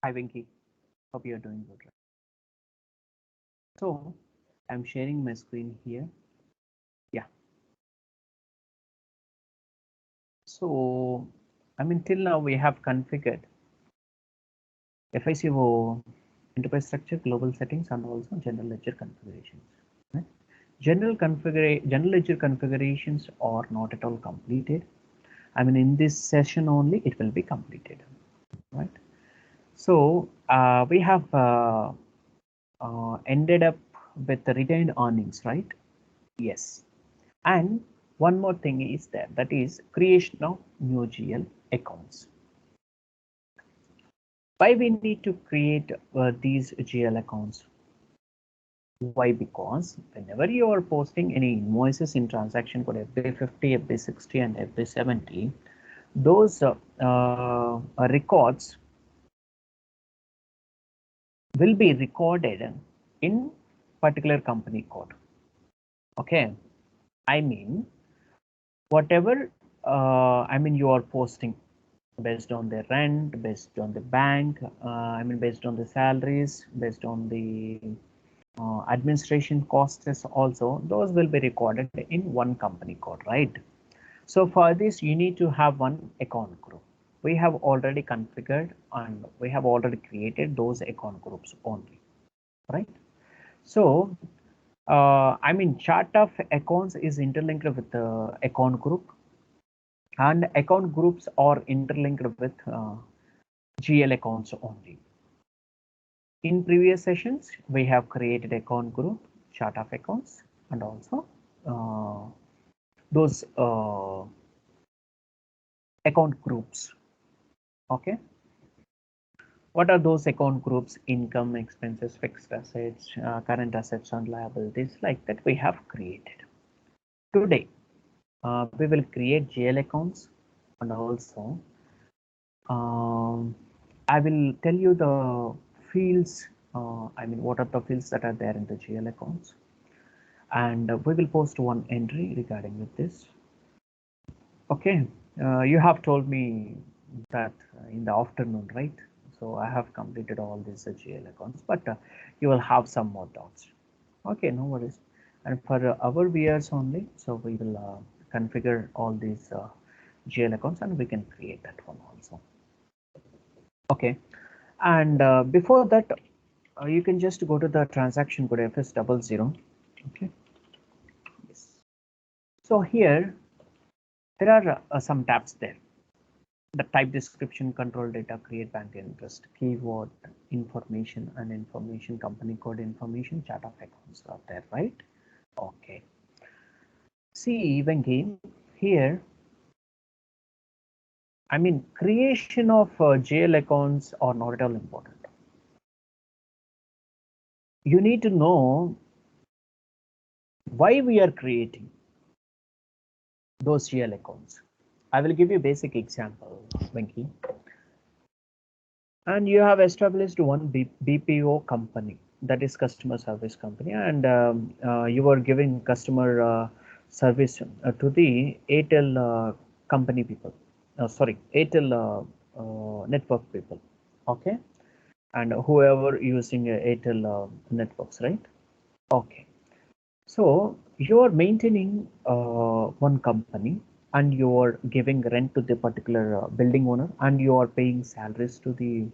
Hi Venki, hope you're doing good. So I'm sharing my screen here. Yeah. So till now we have configured FICO enterprise structure, global settings, and also general ledger configurations. Right? General ledger configurations are not at all completed. In this session only it will be completed. Right. So we have ended up with the retained earnings, right? Yes. And one more thing is there, that is creation of new GL accounts. Why we need to create these GL accounts? Why? Because whenever you are posting any invoices in transaction code FB50, FB60 and FB70, those records will be recorded in particular company code. Okay, whatever you are posting based on the rent, based on the bank, based on the salaries, based on the administration costs also, those will be recorded in one company code, right? So for this you need to have one account group. We have already configured and we have already created those account groups only, right? So chart of accounts is interlinked with the account group, and account groups are interlinked with GL accounts only. In previous sessions, we have created account group, chart of accounts, and also those account groups. Okay. What are those account groups? Income, expenses, fixed assets, current assets, and liabilities, like that we have created. Today, we will create GL accounts, and also I will tell you the fields, what are the fields that are there in the GL accounts, and we will post one entry regarding with this. Okay, you have told me that in the afternoon, right? So I have completed all these GL accounts, but you will have some more doubts. Okay, no worries. And for our viewers only, so we will configure all these GL accounts and we can create that one also. Okay, and before that, you can just go to the transaction code FS00. Okay. Yes. So here there are some tabs there. The type description, control data, create bank interest, keyword, information, and information, company code information, chart of accounts are there, right? Okay. See, Venki, here, creation of GL accounts are not at all important. You need to know why we are creating those GL accounts. I will give you a basic example, Venki. And you have established one BPO company, that is customer service company, and you are giving customer service to the Airtel company people. Sorry, Airtel network people. Okay, and whoever using Airtel networks, right? Okay. So you are maintaining one company and you are giving rent to the particular building owner, and you are paying salaries to the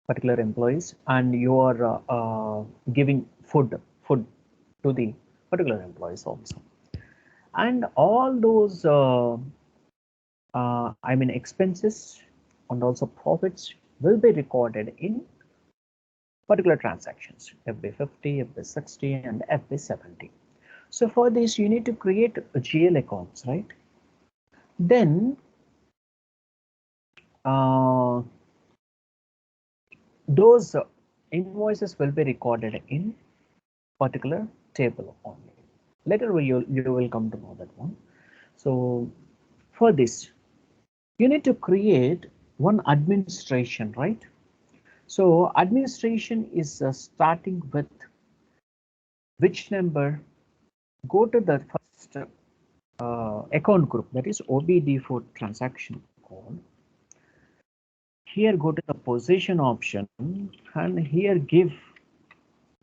particular employees, and you are giving food to the particular employees also, and all those expenses and also profits will be recorded in particular transactions FB50, FB60, and FB70. So for this you need to create GL accounts, right? Then those invoices will be recorded in particular table only. Later you will come to know that one. So for this you need to create one administration, right? So administration is starting with which number? Go to the first account group, that is OBD for transaction code. here go to the position option and here give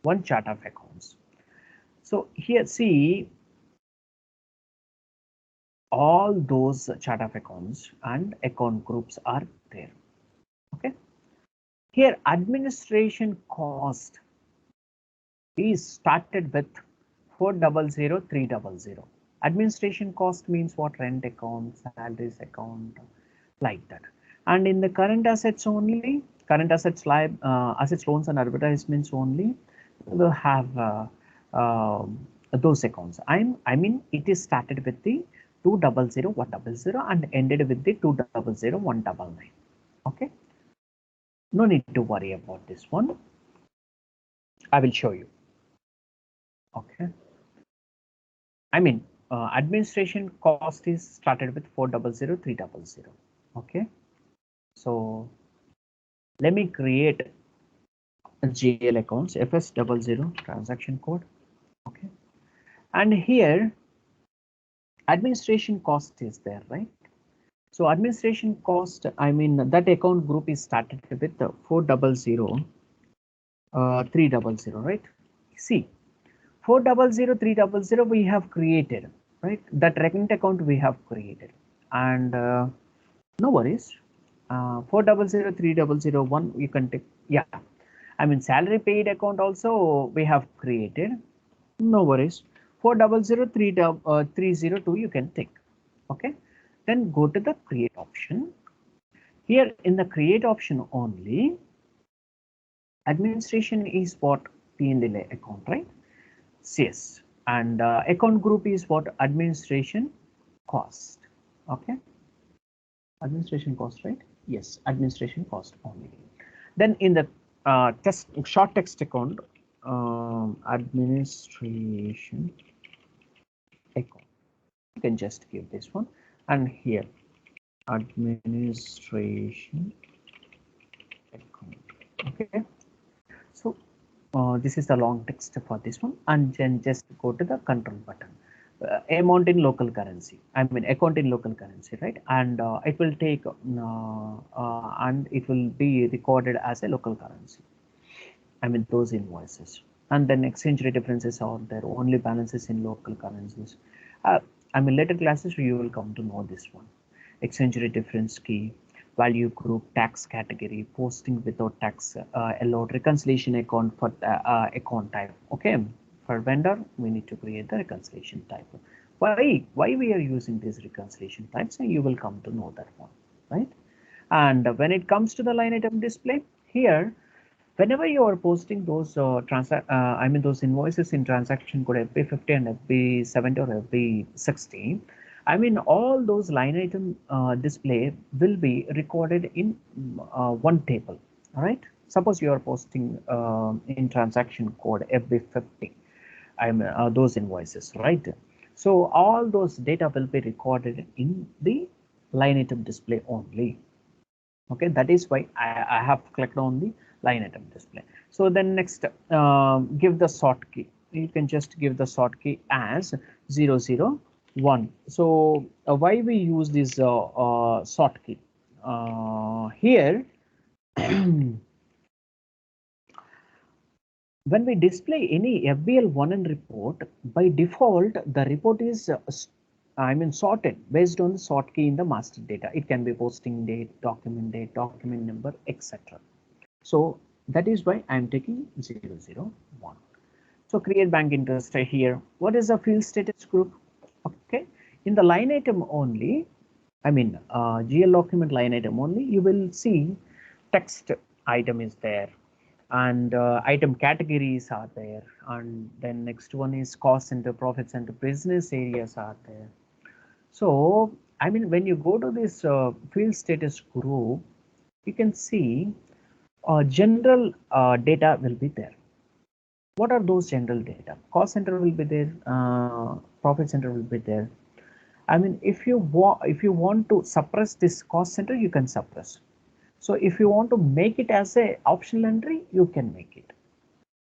one chart of accounts. So here see all those chart of accounts and account groups are there. Okay, here administration cost is started with 400300. Administration cost means what? Rent account, salaries account, like that. And in the current assets only, current assets, assets, loans and advertisements only will have those accounts. I mean it is started with the 200100 and ended with the 200199. Okay, no need to worry about this one. I will show you. Okay, I mean administration cost is started with 400300. Okay, so let me create a GL accounts FS00 transaction code. Okay, and here administration cost is there, right? So administration cost, I mean that account group is started with 400300, right? See, 400300 we have created, right? That rent account we have created, and no worries. 400300 you can take, yeah. I mean salary paid account also we have created, no worries. 400302 you can take. Okay, then go to the create option. Here in the create option only, administration is what? P&L account, right? Yes, and account group is what? Administration cost. Okay, administration cost, right? Yes, administration cost only. Then in the short text account, administration account, you can just give this one, and here administration account. Okay, so this is the long text for this one, and then just go to the control button. Amount in local currency, I mean account in local currency, right? And it will take and it will be recorded as a local currency, I mean those invoices. And then exchange rate differences are there, only balances in local currencies. I mean later classes you will come to know this one. Exchange rate difference key, value group, tax category, posting without tax allowed, reconciliation account for account type. Okay, for vendor we need to create the reconciliation type. Why we are using these reconciliation types, and you will come to know that one, right? And when it comes to the line item display, here whenever you are posting those I mean those invoices in transaction code FB50 and FB70 or FB60, I mean all those line item display will be recorded in one table. All right, suppose you are posting in transaction code FB50, I mean those invoices, right? So all those data will be recorded in the line item display only. Okay, that is why I have clicked on the line item display. So then next, give the sort key. You can just give the sort key as 001. So why we use this sort key here? When we display any FBL1N report, by default the report is I mean sorted based on the sort key in the master data. It can be posting date, document number, etc. So that is why I am taking 001. So create bank interest here. What is the field status group? Okay, in the line item only, I mean GL document line item only, you will see text item is there, and item categories are there, and then next one is cost center, profit center, business areas are there. So I mean when you go to this field status group, you can see general data will be there. What are those general data? Cost center will be there, profit center will be there. I mean if you want to suppress this cost center, you can suppress. So if you want to make it as a optional entry, you can make it.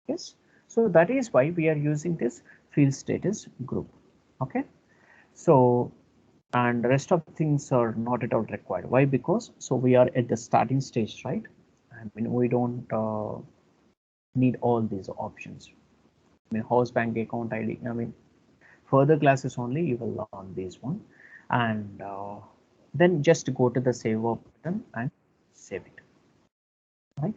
Yes, so that is why we are using this field status group. Okay, so and the rest of things are not at all required. Why? Because so we are at the starting stage, right? I mean, we don't need all these options. I mean, house bank account ID. I mean, further classes only you will learn this one, and then just go to the save button and save it. Right.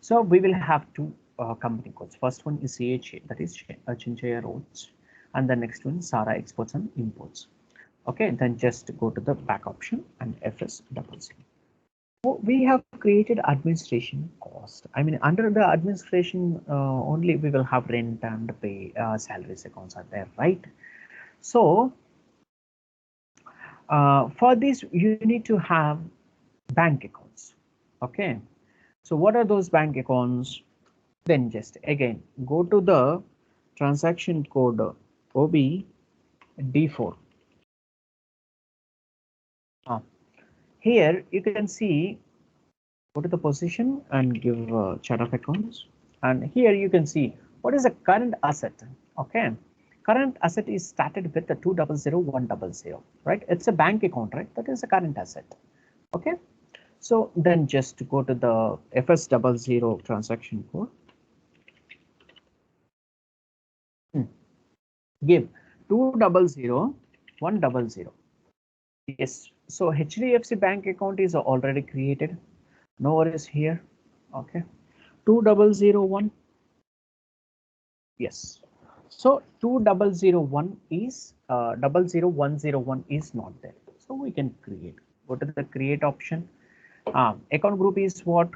So we will have two company codes. First one is CHA, that is Chinchaya Roads, and the next one Sara Exports and Imports. Okay, then just go to the back option and FS00. We have created administration cost. I mean, under the administration only we will have rent and pay, salaries accounts are there, right? So for this you need to have bank accounts. Okay, so what are those bank accounts? Then just again go to the transaction code OBD4. Here you can see, go to the position and give chart of accounts, and here you can see what is the current asset. Okay, current asset is started with the 200100, right? It's a bank account, right? That is a current asset. Okay, so then just go to the FS00 transaction code. Give 200100. Yes, so HDFC bank account is already created. No worries here. Okay, 2001. Yes, so 2001 is 00101 is not there. So we can create. Go to the create option. Account group is what?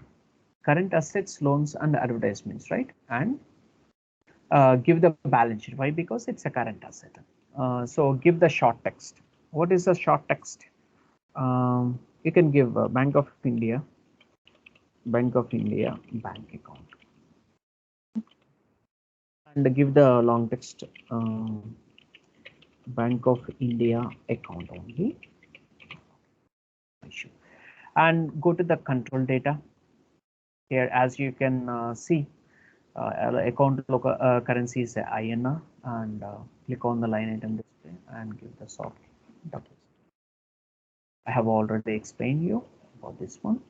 Current assets, loans, and advertisements, right? And give the balance sheet. Why? Because it's a current asset. So give the short text. What is the short text? You can give Bank of India bank account, and give the long text Bank of India account only, and go to the control data. Here, as you can see, account local currency is INR, and click on the line item display and give the soft double. I have already explained you about this one,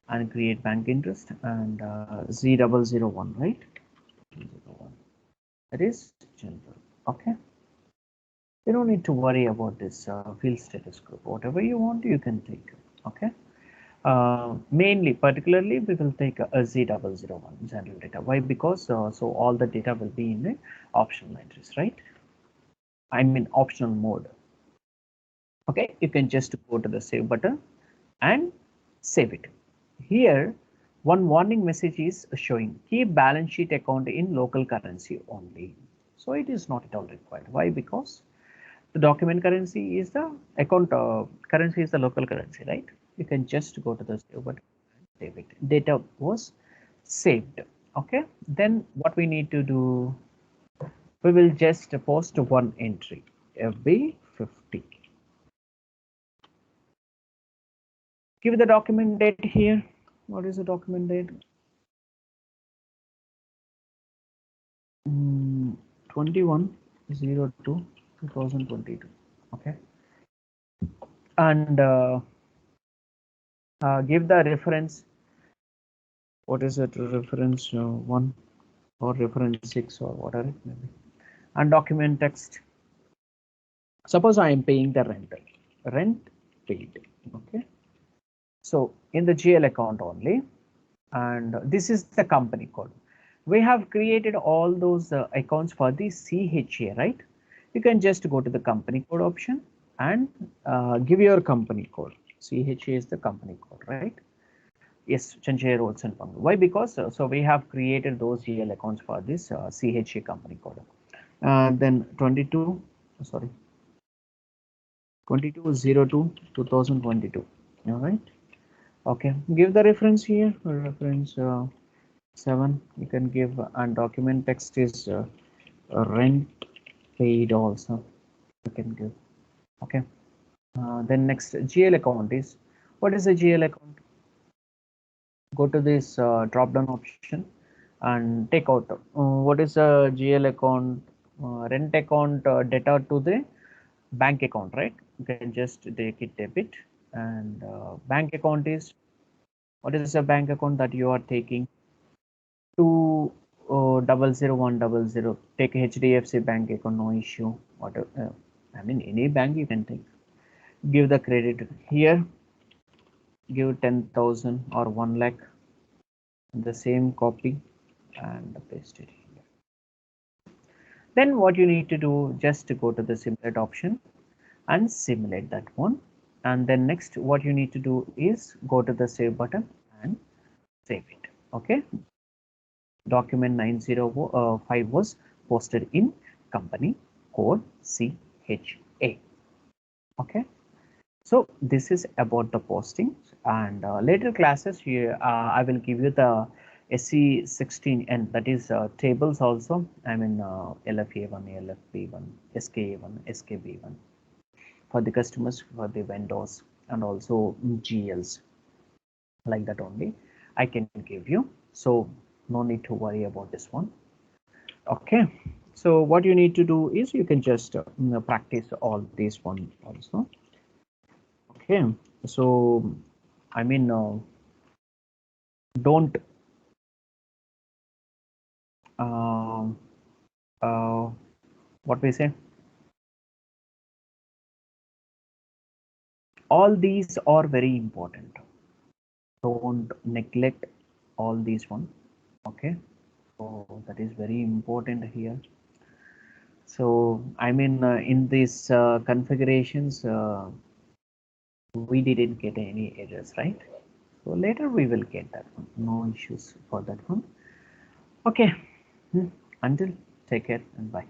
and create bank interest and Z001, right? 001. That is general. Okay. You don't need to worry about this field status group. Whatever you want, you can take. Okay. Mainly, particularly, we will take a Z001 general data. Why? Because so all the data will be in the optional entries, right? I mean optional mode. Okay, you can just go to the save button and save it. Here, one warning message is showing keep balance sheet account in local currency only. So it is not at all required. Why? Because the document currency is the account currency is the local currency, right? You can just go to the save button and save it. Data was saved. Okay, then what we need to do, we will just post one entry, FB50. Give the document date here. What is the document date? 21/02/2022. Okay, and give the reference. What is it? Reference 1 or reference 6 or whatever it may be. And document text. Suppose I am paying the rent paid. Okay, so in the GL account only, and this is the company code. We have created all those accounts for the CHA, right? You can just go to the company code option and give your company code. CHA is the company code, right? Yes, Chanchaya Roads and Pangal. Why? Because so we have created those GL accounts for this CHA company code. Then 22/02/2022. All right. Okay. Give the reference here. Reference 7. You can give, and document text is rent paid also. You can give. Okay. Then next GL account is, what is a GL account? Go to this drop down option and take out what is a GL account. Rent account data to the bank account, right? you can just take it debit. And bank account is, what is the bank account that you are taking? 200100. Take HDFC bank account, no issue. Whatever, I mean, any bank you can take. Give the credit here. Give 10,000 or 1 lakh. The same copy and paste it here. Then what you need to do, just to go to the simulate option and simulate that one. And then next, what you need to do is go to the save button and save it. Okay. Document 905 was posted in company code CHA. Okay. So this is about the posting, and later classes here I will give you the SC16N, that is tables also. I mean LFA1, LFB1, SKA1, SKB1 for the customers, for the vendors, and also GLs, like that only I can give you. So no need to worry about this one. Okay. So what you need to do is you can just practice all these one also. Okay. So I mean, don't uh, uh, what we say, all these are very important. Don't neglect all these one. Okay, so that is very important here. So I mean, in these configurations, we didn't get any errors, right? So later we will get that one. No issues for that one. Okay. Until, take care and bye.